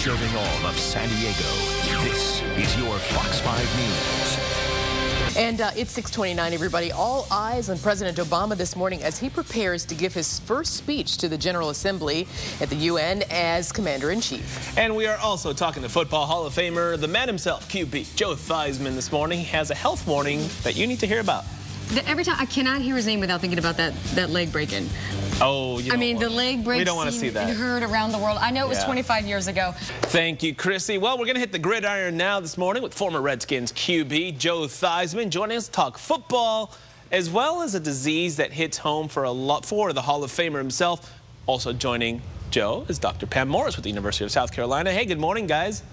Serving all of San Diego, this is your Fox 5 News. And it's 6:29, everybody. All eyes on President Obama this morning as he prepares to give his first speech to the General Assembly at the UN as Commander-in-Chief. And we are also talking to Football Hall of Famer, the man himself, QB, Joe Theismann this morning. He has a health warning that you need to hear about. Every time, I cannot hear his name without thinking about that leg breaking. Oh, I mean, the leg break. We don't want to see that. Heard around the world. I know it was 25 years ago. Thank you, Chrissy. Well, we're going to hit the gridiron now this morning with former Redskins QB Joe Theismann joining us to talk football, as well as a disease that hits home for the Hall of Famer himself. Also joining Joe is Dr. Pam Morris with the University of South Carolina. Hey, good morning, guys.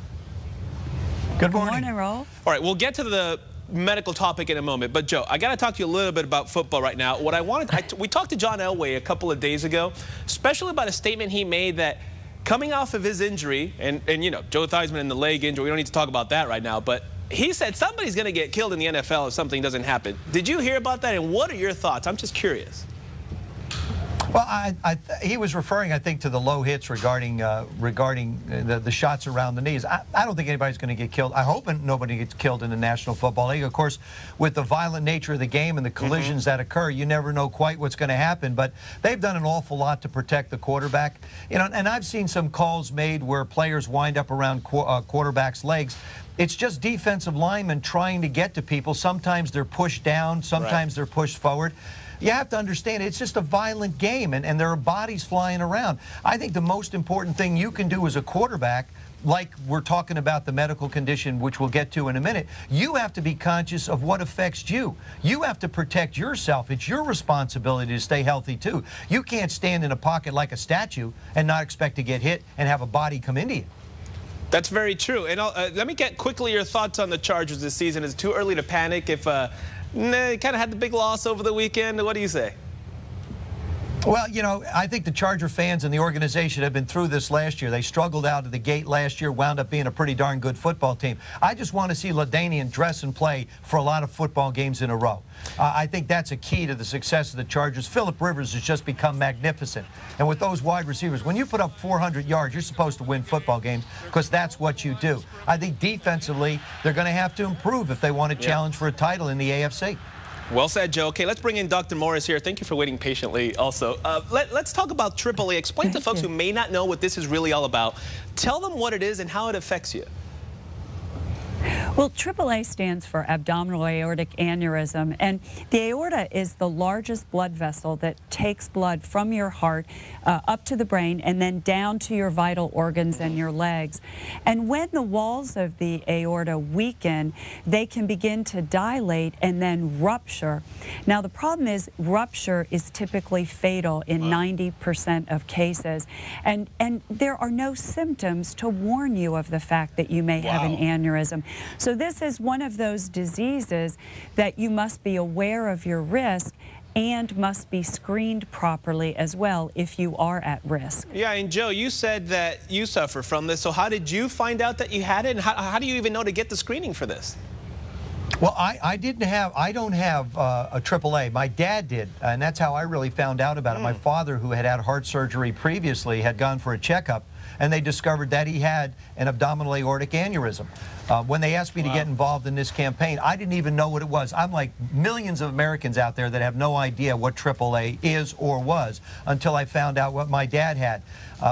Good morning. Good morning, Ro. All right, we'll get to the medical topic in a moment, but Joe, I got to talk to you a little bit about football right now. What I wanted, we talked to John Elway a couple of days ago, especially about a statement he made that coming off of his injury, and you know, Joe Theismann and the leg injury, we don't need to talk about that right now, but he said somebody's going to get killed in the NFL if something doesn't happen. Did you hear about that, and what are your thoughts? I'm just curious. Well, he was referring, I think, to the low hits regarding the shots around the knees. I don't think anybody's going to get killed. I hope nobody gets killed in the National Football League. Of course, with the violent nature of the game and the collisions that occur, you never know quite what's going to happen. But they've done an awful lot to protect the quarterback. You know, and I've seen some calls made where players wind up around quarterbacks' legs. It's just defensive linemen trying to get to people. Sometimes they're pushed down. Sometimes they're pushed forward. You have to understand it's just a violent game, and there are bodies flying around. I think the most important thing you can do as a quarterback, like we're talking about the medical condition, which we'll get to in a minute, you have to be conscious of what affects you. You have to protect yourself. It's your responsibility to stay healthy, too. You can't stand in a pocket like a statue and not expect to get hit and have a body come into you. That's very true. And let me get quickly your thoughts on the Chargers this season. Is it too early to panic if they kind of had the big loss over the weekend? What do you say? Well, you know, I think the Charger fans and the organization have been through this last year. They struggled out of the gate last year, wound up being a pretty darn good football team. I just want to see LaDainian dress and play for a lot of football games in a row. I think that's a key to the success of the Chargers. Phillip Rivers has just become magnificent. And with those wide receivers, when you put up 400 yards, you're supposed to win football games because that's what you do. I think defensively, they're going to have to improve if they want to challenge for a title in the AFC. Well said, Joe. Okay, let's bring in Dr. Morris here. Thank you for waiting patiently also. Let's talk about AAA. Explain to folks who may not know what this is really all about. Tell them what it is and how it affects you. Well, AAA stands for abdominal aortic aneurysm, and the aorta is the largest blood vessel that takes blood from your heart up to the brain and then down to your vital organs and your legs. And when the walls of the aorta weaken, they can begin to dilate and then rupture. Now, the problem is rupture is typically fatal in 90% of cases, and there are no symptoms to warn you of the fact that you may have an aneurysm. So this is one of those diseases that you must be aware of your risk and must be screened properly as well if you are at risk. Yeah, and Joe, you said that you suffer from this, so how did you find out that you had it, and how do you even know to get the screening for this? Well, I don't have a AAA. My dad did, and that's how I really found out about it. My father, who had had heart surgery previously, had gone for a checkup, and they discovered that he had an abdominal aortic aneurysm. When they asked me to get involved in this campaign, I didn't even know what it was. I'm like millions of Americans out there that have no idea what AAA is or was until I found out what my dad had.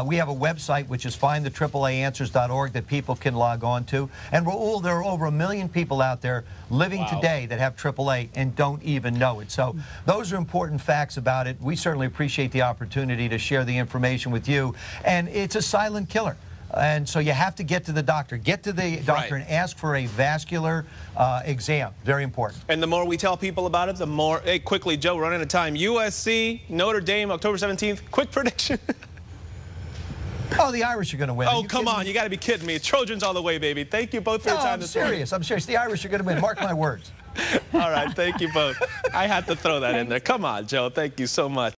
We have a website, which is findtheAAAanswers.org, that people can log on to. And there are over 1 million people out there living today that have AAA and don't even know it. So those are important facts about it. We certainly appreciate the opportunity to share the information with you. And it's a silent killer. And so you have to get to the doctor. Get to the doctor and ask for a vascular exam. Very important. And the more we tell people about it, the more... Hey, quickly, Joe, we're running out of time. USC, Notre Dame, October 17th. Quick prediction. Oh, the Irish are going to win. Oh, come on. You got to be kidding me. Trojans all the way, baby. Thank you both for your time this morning. I'm serious. The Irish are going to win. Mark my words. All right. Thank you both. I had to throw that in there. Come on, Joe. Thank you so much.